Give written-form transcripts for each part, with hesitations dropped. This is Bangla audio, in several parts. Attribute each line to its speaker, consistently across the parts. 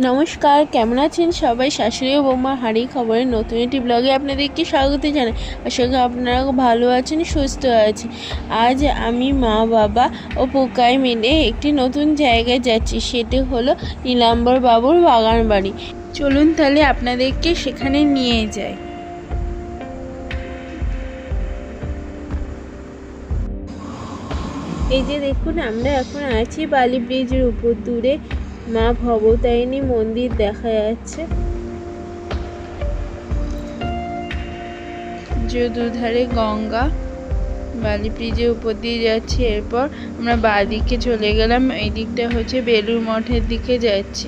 Speaker 1: নমস্কার, কেমন আছেন সবাই? শাশুড়ি ও বৌমার হাঁড়ি খবরের নতুন একটি ব্লগে আপনাদেরকে স্বাগত জানাই। আশা করি আপনারা ভালো আছেন, সুস্থ আছেন। আজ আমি, মা, বাবা ও পোকাই মিলে একটি নতুন জায়গায় যাচ্ছি। সেটি হলো নীলাম্বর বাবুর বাগান বাড়ি। চলুন তাহলে আপনাদেরকে সেখানে নিয়ে যাই। এই যে দেখুন, আমরা এখন আছি বালি ব্রিজের উপর। দূরে মা ভবতারিণী মন্দির দেখা যাচ্ছে, যে দুধারে গঙ্গা বালি ব্রিজের উপর দিয়ে যাচ্ছে। এরপর আমরা বাঁদিকে চলে গেলাম, এই দিকটা হচ্ছে বেলুড় মঠের দিকে যাচ্ছি।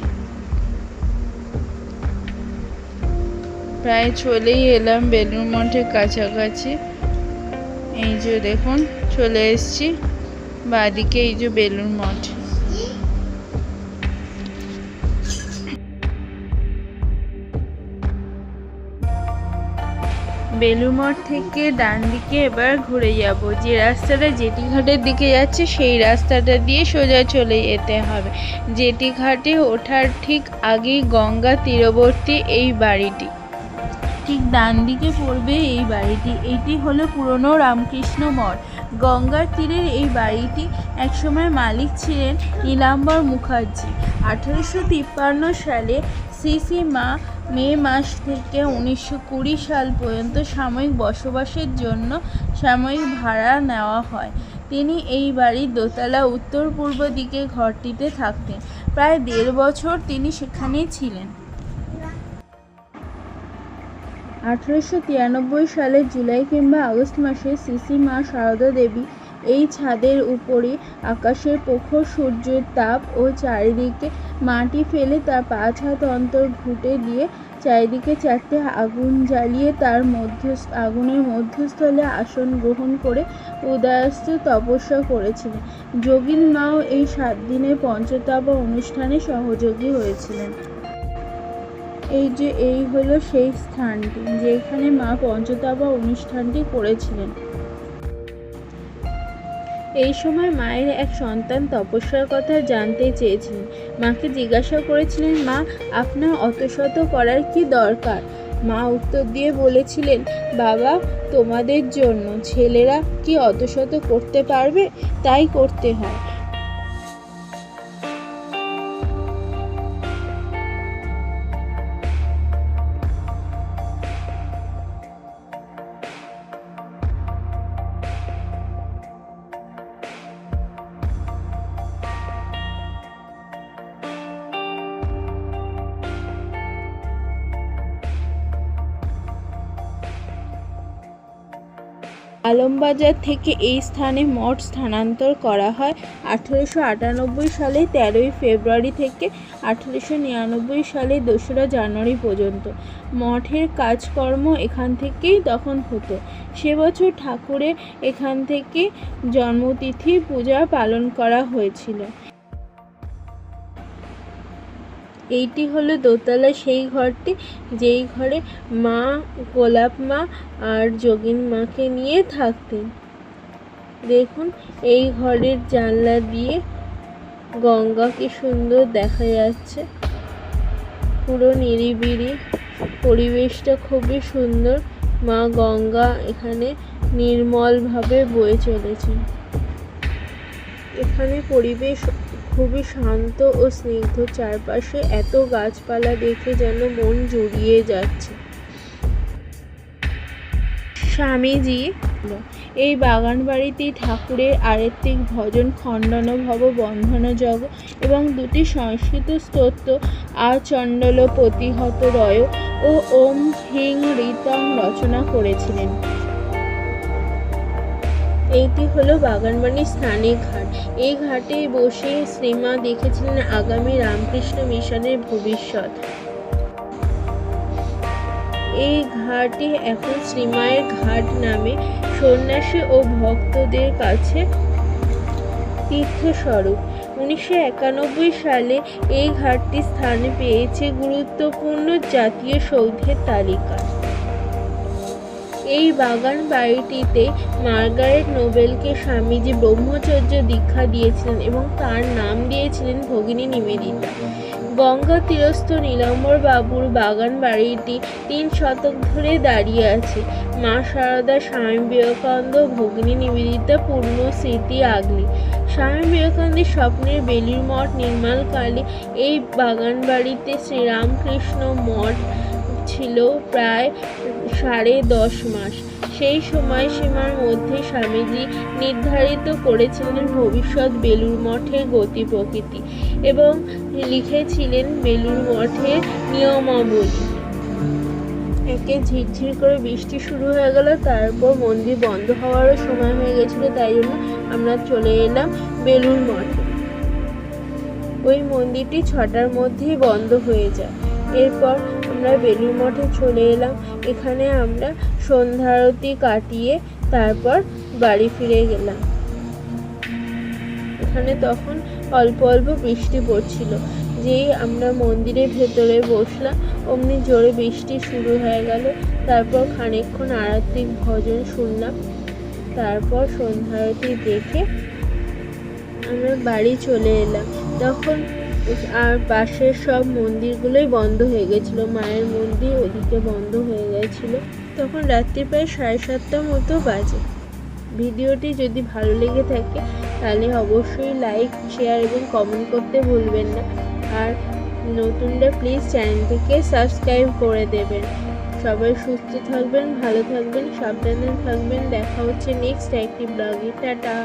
Speaker 1: প্রায় চলেই এলাম বেলুড় মঠের কাছাকাছি। এই যে দেখুন, চলে এসছি বাঁদিকে, এই যে বেলুড় মঠ। বেলুড় মঠ থেকে ডান দিকে এবার ঘুরে যাব। যে রাস্তাটা জেটিঘাটের দিকে যাচ্ছে সেই রাস্তাটা দিয়ে সোজা চলে যেতে হবে। জেটিঘাটে ওঠার ঠিক আগেই গঙ্গা তীরবর্তী এই বাড়িটি, ঠিক ডান দিকে পড়বে এই বাড়িটি। এটি হলো পুরনো রামকৃষ্ণ মঠ। গঙ্গার তীরের এই বাড়িটি একসময় মালিক ছিলেন নীলাম্বর মুখার্জি। 1853 সালে শ্রী মে মাস থেকে 1920 সাল পর্যন্ত সাময়িক বসবাসের জন্য সাময়িক ভাড়া নেওয়া হয়। তিনি এই বাড়ির দোতলা উত্তর পূর্ব দিকে ঘরটিতে থাকতেন। প্রায় 1.5 বছর তিনি সেখানেই ছিলেন। 1893 সালের জুলাই কিংবা আগস্ট মাসে শ্রী মা সারদা দেবী এই ছাদের উপরে আকাশের প্রখর সূর্যের তাপ ও চারিদিকে মাটি ফেলে তার 5 হাত অন্তর ঘুঁটে দিয়ে চারিদিকে 4টে আগুন জ্বালিয়ে তার আগুনের মধ্যস্থলে আসন গ্রহণ করে উদয়াস্ত তপস্যা করেছিলেন। যোগিন মাও এই 7 দিনের পঞ্চতপ অনুষ্ঠানে সহযোগী হয়েছিলেন। এই হলো সেই স্থানটি যেখানে মা পঞ্চতপা অনুষ্ঠানটি করেছিলেন। এই সময় মায়ের এক সন্তান তপস্যার কথা জানতে চেয়েছিলেন। মাকে জিজ্ঞাসা করেছিলেন, মা, আপনার অত শত করার কি দরকার? মা উত্তর দিয়ে বলেছিলেন, বাবা, তোমাদের জন্য। ছেলেরা কি অত শত করতে পারবে? তাই করতে হয়। আলমবাজার থেকে এই স্থানে মঠ স্থানান্তর করা হয় 1898 সালে 13ই ফেব্রুয়ারি থেকে 1899 সালে 2রা জানুয়ারি পর্যন্ত। মঠের কাজকর্ম এখান থেকেই তখন হতো। সে বছর ঠাকুরের এখান থেকে জন্মতিথি পূজা পালন করা হয়েছিল। এইটি হলো দোতলা সেই ঘরটি, যেই ঘরে মা, গোলাপ মা আর যোগিন মাকে নিয়ে থাকতেন। দেখুন, এই ঘরের জানলা দিয়ে গঙ্গা কি সুন্দর দেখা যাচ্ছে। পুরো নিরিবিলি, পরিবেশটা খুবই সুন্দর। মা গঙ্গা এখানে নির্মলভাবে বয়ে চলেছে। এখানে পরিবেশ খুবই শান্ত ও স্নিগ্ধ। চারপাশে এত গাছপালা দেখে যেন মন জুড়িয়ে যাচ্ছে। স্বামীজি এই বাগান বাড়িতে ঠাকুরের আরেকটি ভজন খণ্ডন ভব বন্ধন জগ এবং 2টি সংস্কৃত স্তোত্র আচণ্ডল প্রতিহত রয় ও ওম হ্রিং ঋতং রচনা করেছিলেন। এইটি হলো বাগানবাড়ির স্নানের ঘাট। এই ঘাটে বসে শ্রীমা দেখেছিলেন আগামী রামকৃষ্ণ মিশনের ভবিষ্যৎ। এই ঘাটে এখন শ্রীমায়ের ঘাট নামে সন্ন্যাসী ও ভক্তদের কাছে তীর্থস্বরূপ। 1991 সালে এই ঘাটটি স্থান পেয়েছে গুরুত্বপূর্ণ জাতীয় সৌধের তালিকায়। এই বাগান বাড়িটিতে মার্গারেট নোবেলকে স্বামীজি ব্রহ্মচর্য দীক্ষা দিয়েছিলেন এবং তার নাম দিয়েছিলেন ভগিনী নিবেদিতা। গঙ্গা তীরস্থ নীলাম্বর বাবুর বাগান বাড়িটি 3 শতক ধরে দাঁড়িয়ে আছে। মা শারদা, স্বামী বিবেকানন্দ, ভগিনী নিবেদিতা পূর্ণ স্মৃতি আগলি। স্বামী বিবেকানন্দের স্বপ্নের বেলুড় মঠ নির্মাণকালে এই বাগান বাড়িতে শ্রীরামকৃষ্ণ মঠ ছিল প্রায় 10.5 মাস। সেই সময়সীমার মধ্যে স্বামীজি নির্ধারিত করেছিলেন ভবিষ্যৎ বেলুড় মঠের গতি প্রকৃতি এবং লিখেছিলেন বেলুড় মঠের নিয়মাবলী। একে ঝিরঝির করে বৃষ্টি শুরু হয়ে গেল, তারপর মন্দির বন্ধ হওয়ারও সময় হয়ে গেছিল, তাই জন্য আমরা চলে এলাম বেলুড় মঠে। ওই মন্দিরটি 6টার মধ্যেই বন্ধ হয়ে যায়। এরপর আমরা বেলুড় মঠে চলে এলাম। এখানে আমরা সন্ধ্যা আরতি কাটিয়ে তারপর বাড়ি ফিরে গেলাম। এখানে তখন অল্প অল্প বৃষ্টি পড়ছিল। যেই আমরা মন্দিরের ভেতরে বসলাম অমনি জোরে বৃষ্টি শুরু হয়ে গেল। তারপর খানিকক্ষণ আরতি ভজন শুনলাম, তারপর সন্ধ্যা আরতি দেখে আমরা বাড়ি চলে এলাম। তখন আর পাশের সব মন্দিরগুলোই বন্ধ হয়ে গেছিলো। মায়ের মন্দির ওদিকে বন্ধ হয়ে গেছিলো। তখন রাত্রি প্রায় 7:30 মতো বাজে। ভিডিওটি যদি ভালো লেগে থাকে তাহলে অবশ্যই লাইক, শেয়ার এবং কমেন্ট করতে ভুলবেন না। আর নতুনরা প্লিজ চ্যানেলটিকে সাবস্ক্রাইব করে দেবেন। সবাই সুস্থ থাকবেন, ভালো থাকবেন, সাবধানে থাকবেন। দেখা হচ্ছে নেক্সট একটি ব্লগে। টাটা।